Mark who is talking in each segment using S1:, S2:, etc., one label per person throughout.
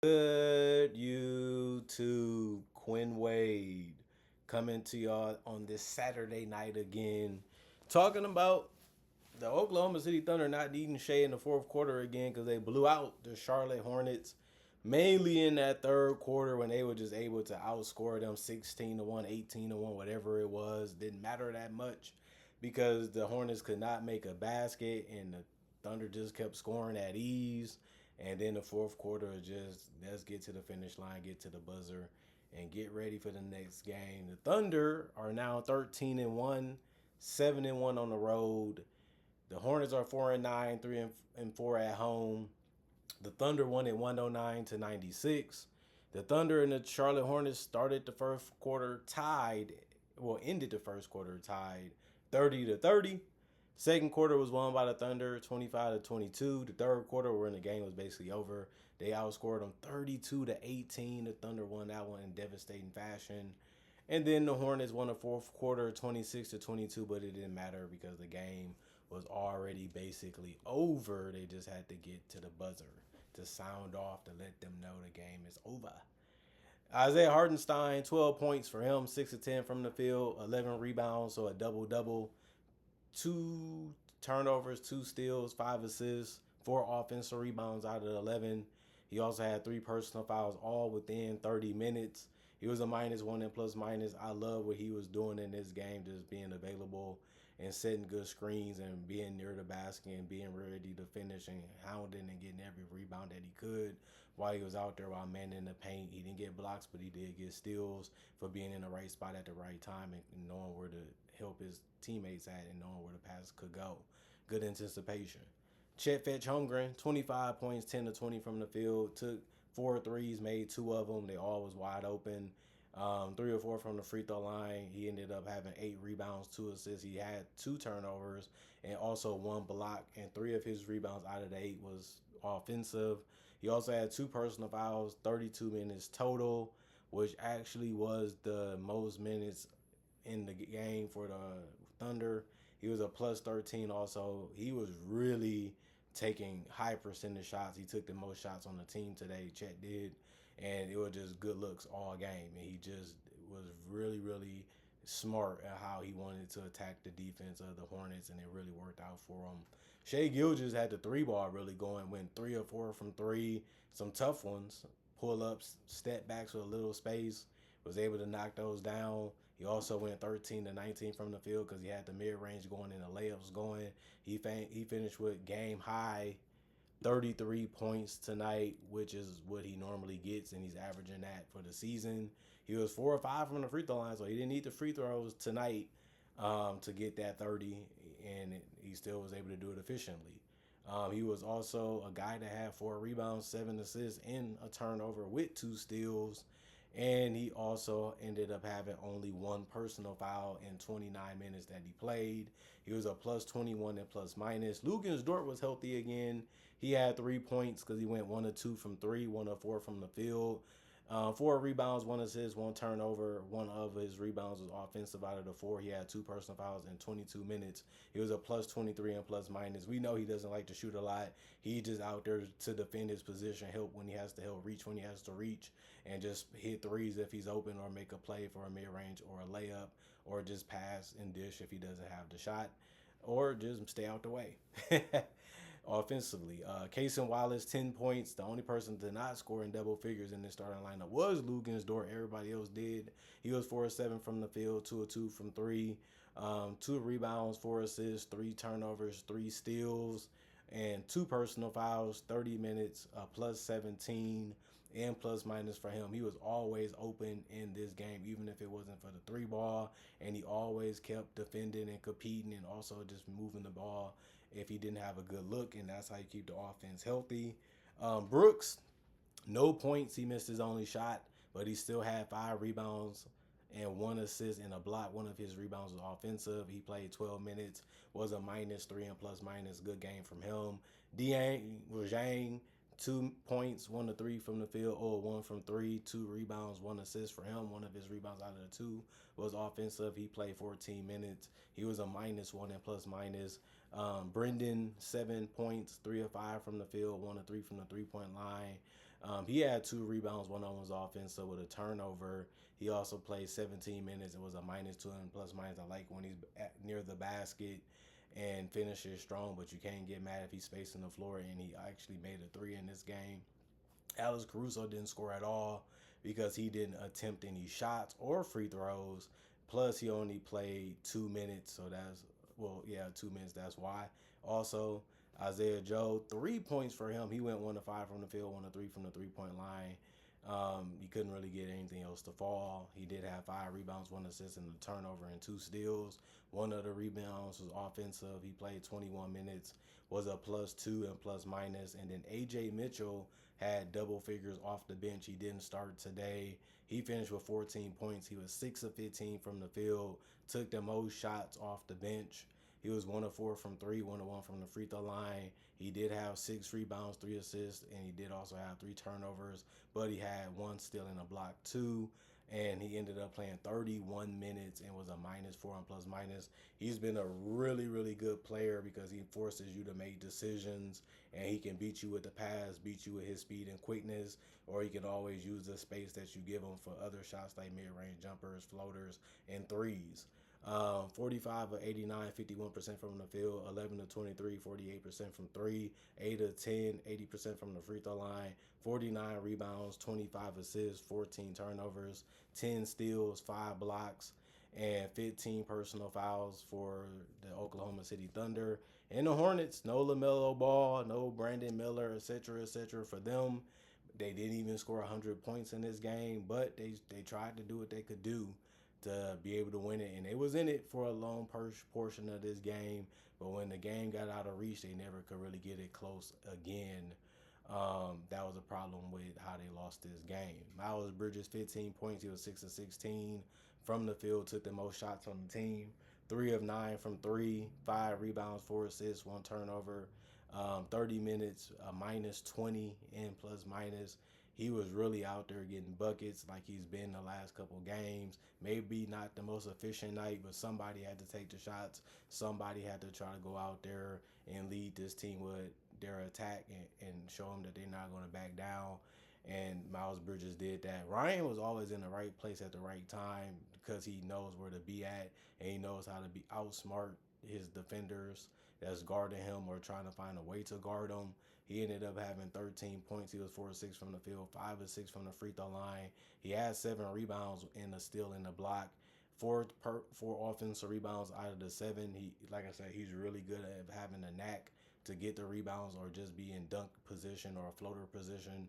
S1: Good YouTube, Quinn Wade coming to y'all on this Saturday night again, talking about the Oklahoma City Thunder not needing Shea in the fourth quarter again because they blew out the Charlotte Hornets, mainly in that third quarter when they were just able to outscore them 16-1, 18-1, whatever it was. Didn't matter that much because the Hornets could not make a basket and the Thunder just kept scoring at ease. And then the fourth quarter is just let's get to the finish line, get to the buzzer, and get ready for the next game. The Thunder are now 13-1, 7-1 on the road. The Hornets are 4-9, 3-4 at home. The Thunder won at 109 to 96. The Thunder and the Charlotte Hornets started the first quarter tied, ended the first quarter tied 30-30. Second quarter was won by the Thunder 25-22. The third quarter, when the game was basically over, they outscored them 32-18. The Thunder won that one in devastating fashion. And then the Hornets won the fourth quarter 26-22, but it didn't matter because the game was already basically over. They just had to get to the buzzer to sound off to let them know the game is over. Isaiah Hartenstein, 12 points for him, 6 of 10 from the field, 11 rebounds, so a double-double. 2 turnovers, 2 steals, 5 assists, 4 offensive rebounds out of the 11. He also had 3 personal fouls, all within 30 minutes. He was a -1 and plus minus. I love what he was doing in this game, just being available and setting good screens and being near the basket and being ready to finish and hounding and getting every rebound that he could while he was out there while manning the paint. He didn't get blocks, but he did get steals for being in the right spot at the right time and knowing where to help his teammates at and knowing where the pass could go. Good anticipation. Chet Fetch Holmgren, 25 points, 10 to 20 from the field, took 4 threes, made 2 of them. They all was wide open. 3 or 4 from the free throw line. He ended up having 8 rebounds, 2 assists. He had 2 turnovers and also 1 block, and 3 of his rebounds out of the 8 was offensive. He also had 2 personal fouls, 32 minutes total, which actually was the most minutes in the game for the Thunder. He was a plus 13 also. He was really taking high percentage shots. He took the most shots on the team today, Chet did. And it was just good looks all game. And he just was really, really smart at how he wanted to attack the defense of the Hornets, and it really worked out for him. Shea Gilgeous had the 3 ball really going, went 3 or 4 from 3, some tough ones, pull ups, step backs with a little space, was able to knock those down. He also went 13-19 from the field because he had the mid range going and the layups going. He finished with game high 33 points tonight, which is what he normally gets, and he's averaging that for the season. He was 4 or 5 from the free throw line, so he didn't need the free throws tonight to get that 30, and he still was able to do it efficiently. He was also a guy that had 4 rebounds, 7 assists, and a turnover with 2 steals. And he also ended up having only 1 personal foul in 29 minutes that he played. He was a plus 21 and plus minus. Lugens Dort was healthy again. He had 3 points because he went 1 of 2 from 3, 1 of 4 from the field. 4 rebounds, 1 assist, 1 turnover. One of his rebounds was offensive out of the 4. He had 2 personal fouls in 22 minutes. He was a plus 23 and plus minus. We know he doesn't like to shoot a lot. He's just out there to defend his position, help when he has to help, reach when he has to reach, and just hit threes if he's open or make a play for a mid-range or a layup or just pass and dish if he doesn't have the shot or just stay out the way. Offensively, Cason Wallace, 10 points. The only person to not score in double figures in this starting lineup was Lugens Dort. Everybody else did. He was 4 of 7 from the field, 2 of 2 from 3, 2 rebounds, 4 assists, 3 turnovers, 3 steals, and 2 personal fouls. 30 minutes, plus 17 and plus minus for him. He was always open in this game, even if it wasn't for the 3 ball, and he always kept defending and competing and also just moving the ball if he didn't have a good look, and that's how you keep the offense healthy. Brooks, no points. He missed his only shot, but he still had 5 rebounds and 1 assist and a block. One of his rebounds was offensive. He played 12 minutes, was a -3 and plus minus. Good game from him. Deang Rajang, 2 points, 1 of 3 from the field, or 1 from 3, 2 rebounds, 1 assist for him. One of his rebounds out of the 2 was offensive. He played 14 minutes. He was a -1 and plus minus. Brendan, 7 points, 3 of 5 from the field, 1 of 3 from the 3-point line. He had 2 rebounds, one of them was offensive with a turnover. He also played 17 minutes. It was a -2 and plus minus. I like when he's near the basket and finishes strong, but you can't get mad if he's spacing the floor. And he actually made a three in this game. Alex Caruso didn't score at all because he didn't attempt any shots or free throws. Plus, he only played 2 minutes, so that's well, yeah, 2 minutes. That's why. Also, Isaiah Joe, 3 points for him. He went 1 of 5 from the field, 1 of 3 from the 3 point line. He couldn't really get anything else to fall. He did have 5 rebounds, 1 assist, and a turnover, and 2 steals. One of the rebounds was offensive. He played 21 minutes, was a +2 and plus minus. And then AJ Mitchell had double figures off the bench. He didn't start today. He finished with 14 points. He was 6 of 15 from the field, took the most shots off the bench. He was 1 of 4 from three, 1 of 1 from the free throw line. He did have 6 rebounds, 3 assists, and he did also have 3 turnovers. But he had 1 steal and a block too. And he ended up playing 31 minutes and was a -4 and plus minus. He's been a really, really good player because he forces you to make decisions and he can beat you with the pass, beat you with his speed and quickness, or he can always use the space that you give him for other shots like mid-range jumpers, floaters, and threes. 45 of 89, 51% from the field, 11 of 23, 48% from three, 8 of 10, 80% from the free throw line, 49 rebounds, 25 assists, 14 turnovers, 10 steals, 5 blocks, and 15 personal fouls for the Oklahoma City Thunder. And the Hornets, no LaMelo Ball, no Brandon Miller, etc., etc. for them. They didn't even score 100 points in this game, but they tried to do what they could do to be able to win it. And they was in it for a long portion of this game. But when the game got out of reach, they never could really get it close again. That was a problem with how they lost this game. Miles Bridges, 15 points. He was 6 of 16 from the field, took the most shots on the team. 3 of 9 from three, 5 rebounds, 4 assists, 1 turnover. 30 minutes, a -20 in plus minus. He was really out there getting buckets like he's been the last couple games. Maybe not the most efficient night, but somebody had to take the shots. Somebody had to try to go out there and lead this team with their attack and show them that they're not going to back down. And Miles Bridges did that. Ryan was always in the right place at the right time because he knows where to be at and he knows how to be outsmart his defenders that's guarding him or trying to find a way to guard him. He ended up having 13 points. He was 4 of 6 from the field, 5 of 6 from the free throw line. He had 7 rebounds and a steal in the block. Four offensive rebounds out of the 7. He, like I said, he's really good at having a knack to get the rebounds or just be in dunk position or a floater position,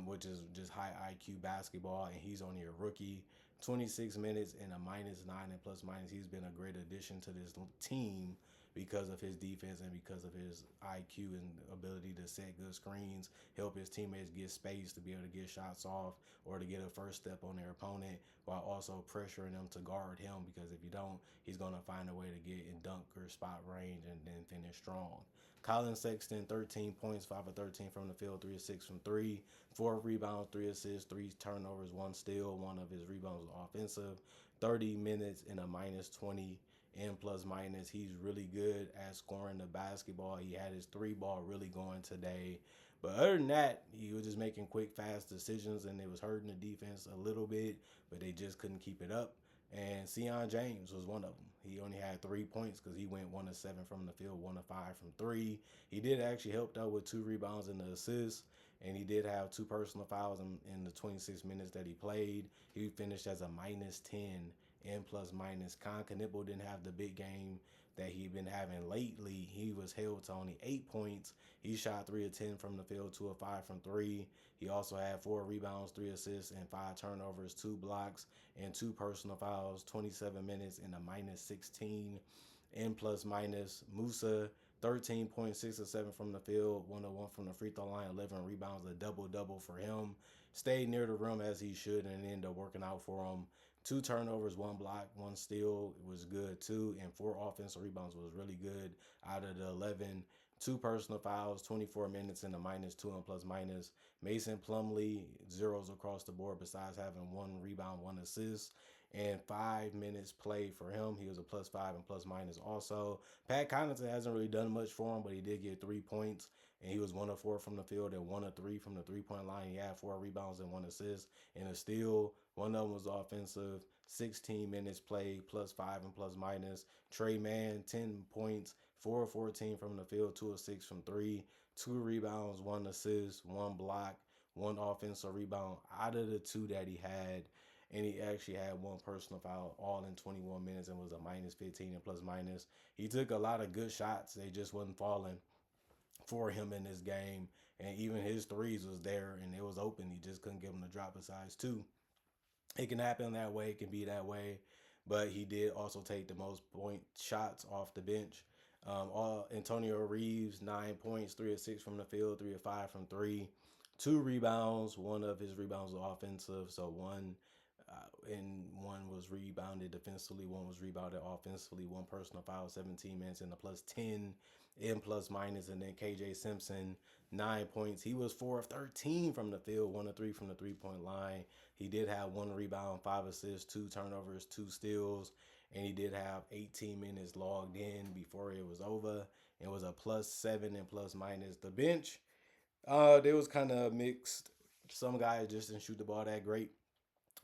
S1: which is just high IQ basketball. And he's only a rookie. 26 minutes and a -9 and plus minus. He's been a great addition to this team because of his defense and because of his IQ and ability to set good screens, help his teammates get space to be able to get shots off or to get a first step on their opponent while also pressuring them to guard him because if you don't, he's going to find a way to get in dunk or spot range and then finish strong. Colin Sexton, 13 points, 5 of 13 from the field, 3 of 6 from three, 4 rebounds, 3 assists, 3 turnovers, 1 steal. One of his rebounds was offensive. 30 minutes and a -20 in plus minus. He's really good at scoring the basketball. He had his 3-ball really going today. But other than that, he was just making quick, fast decisions, and it was hurting the defense a little bit, but they just couldn't keep it up. And Sion James was one of them. He only had 3 points because he went 1 of 7 from the field, 1 of 5 from three. He did actually help out with 2 rebounds and the assist, and he did have 2 personal fouls in the 26 minutes that he played. He finished as a -10 in plus minus. Con Knipple didn't have the big game that he'd been having lately. He was held to only 8 points. He shot 3 of 10 from the field, 2 of 5 from three. He also had 4 rebounds, 3 assists, and 5 turnovers, 2 blocks, and 2 personal fouls. 27 minutes and a -16 in plus minus. Musa, 13.6 of 7 from the field, 1 of 1 from the free throw line, 11 rebounds, a double-double for him. Stayed near the rim as he should and ended up working out for him. 2 turnovers, 1 block, 1 steal was good too, and 4 offensive rebounds was really good out of the 11. 2 personal fouls, 24 minutes in the -2 and plus minus. Mason Plumlee, zeros across the board besides having 1 rebound, 1 assist, and 5 minutes played for him. He was a +5 and plus minus also. Pat Connaughton hasn't really done much for him, but he did get 3 points and he was 1 of 4 from the field and 1 of 3 from the 3-point line. He had 4 rebounds and 1 assist and a steal. One of them was offensive. 16 minutes played, +5 and plus minus. Trey Mann, 10 points, 4 of 14 from the field, 2 of 6 from three, 2 rebounds, 1 assist, 1 block, 1 offensive rebound out of the 2 that he had. And he actually had 1 personal foul all in 21 minutes and was a -15 and plus minus. He took a lot of good shots. They just wasn't falling for him in this game. And even his threes was there and it was open. He just couldn't get him to drop besides 2. It can happen that way. It can be that way. But he did also take the most point shots off the bench. Antonio Reeves, 9 points, 3 of 6 from the field, 3 of 5 from three, 2 rebounds. One of his rebounds was offensive, so one was rebounded defensively, one was rebounded offensively. 1 personal foul, 17 minutes in the +10 in plus minus. And then KJ Simpson, 9 points. He was 4 of 13 from the field, 1 of 3 from the 3-point line. He did have 1 rebound, 5 assists, 2 turnovers, 2 steals, and he did have 18 minutes logged in before it was over. It was a +7 and plus minus. The bench, they was kind of mixed. Some guys just didn't shoot the ball that great,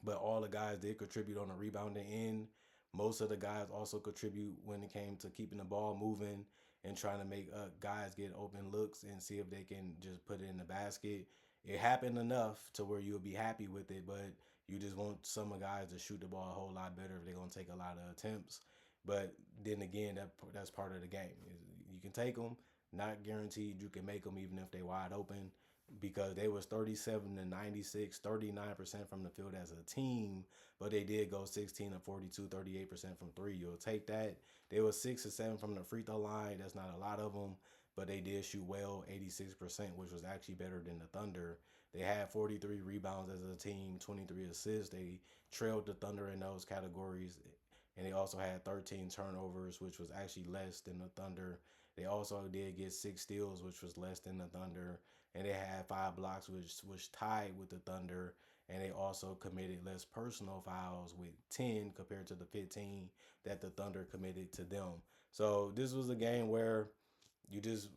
S1: but all the guys did contribute on the rebounding end. Most of the guys also contribute when it came to keeping the ball moving and trying to make guys get open looks and see if they can just put it in the basket. It happened enough to where you'll be happy with it, but you just want some of the guys to shoot the ball a whole lot better if they're going to take a lot of attempts. But then again, that's part of the game. You can take them, not guaranteed you can make them even if they wide open, because they was 37 to 96, 39% from the field as a team, but they did go 16 to 42, 38% from three. You'll take that. They was 6 or 7 from the free throw line. That's not a lot of them, but they did shoot well, 86%, which was actually better than the Thunder. They had 43 rebounds as a team, 23 assists. They trailed the Thunder in those categories, and they also had 13 turnovers, which was actually less than the Thunder. They also did get 6 steals, which was less than the Thunder, and they had 5 blocks, which was tied with the Thunder. And they also committed less personal fouls with 10 compared to the 15 that the Thunder committed to them. So this was a game where you just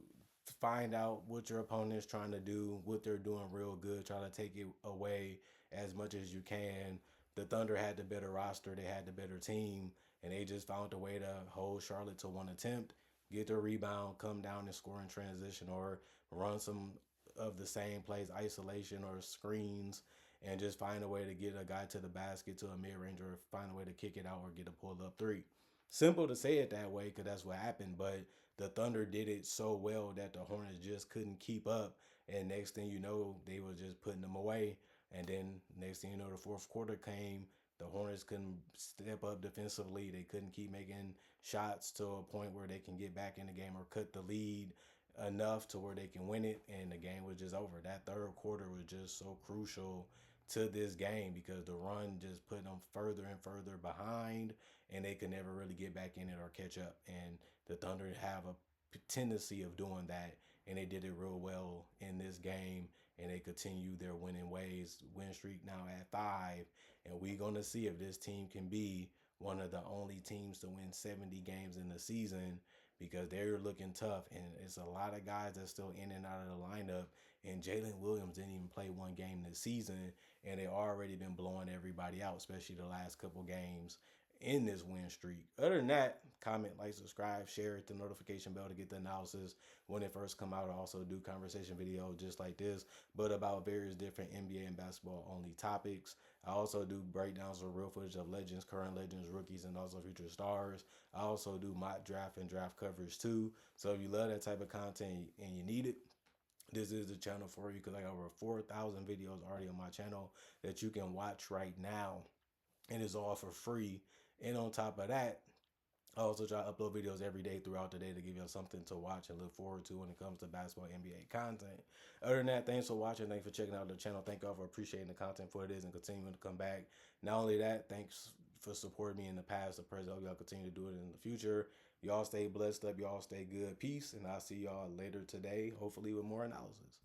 S1: find out what your opponent is trying to do, what they're doing real good, try to take it away as much as you can. The Thunder had the better roster, they had the better team, and they just found a way to hold Charlotte to 1 attempt, get the rebound, come down and score in transition, or run some of the same plays, isolation or screens, and just find a way to get a guy to the basket, to a mid-range, or find a way to kick it out or get a pull-up 3. Simple to say it that way because that's what happened, but the Thunder did it so well that the Hornets just couldn't keep up, and next thing you know, they were just putting them away. And then next thing you know, the fourth quarter came. The Hornets couldn't step up defensively. They couldn't keep making shots to a point where they can get back in the game or cut the lead enough to where they can win it, and the game was just over. That third quarter was just so crucial to this game because the run just put them further and further behind, and they could never really get back in it or catch up. And the Thunder have a tendency of doing that, and they did it real well in this game, and they continue their winning ways. Win streak now at 5, and we're going to see if this team can be one of the only teams to win 70 games in the season, because they're looking tough, and it's a lot of guys that's still in and out of the lineup, and Jalen Williams didn't even play 1 game this season, and they already been blowing everybody out, especially the last couple games in this win streak. Other than that, comment, like, subscribe, share, hit the notification bell to get the analysis when it first come out. I also do conversation videos just like this, but about various different NBA and basketball only topics. I also do breakdowns of real footage of legends, current legends, rookies, and also future stars. I also do mock draft and draft coverage too. So if you love that type of content and you need it, this is the channel for you, because I got over 4,000 videos already on my channel that you can watch right now, and it's all for free. And on top of that, I also try to upload videos every day throughout the day to give you something to watch and look forward to when it comes to basketball NBA content. Other than that, thanks for watching. Thanks for checking out the channel. Thank y'all for appreciating the content for it is and continuing to come back. Not only that, thanks for supporting me in the past, the present. Y'all continue to do it in the future. Y'all stay blessed up. Y'all stay good. Peace. And I'll see y'all later today, hopefully with more analysis.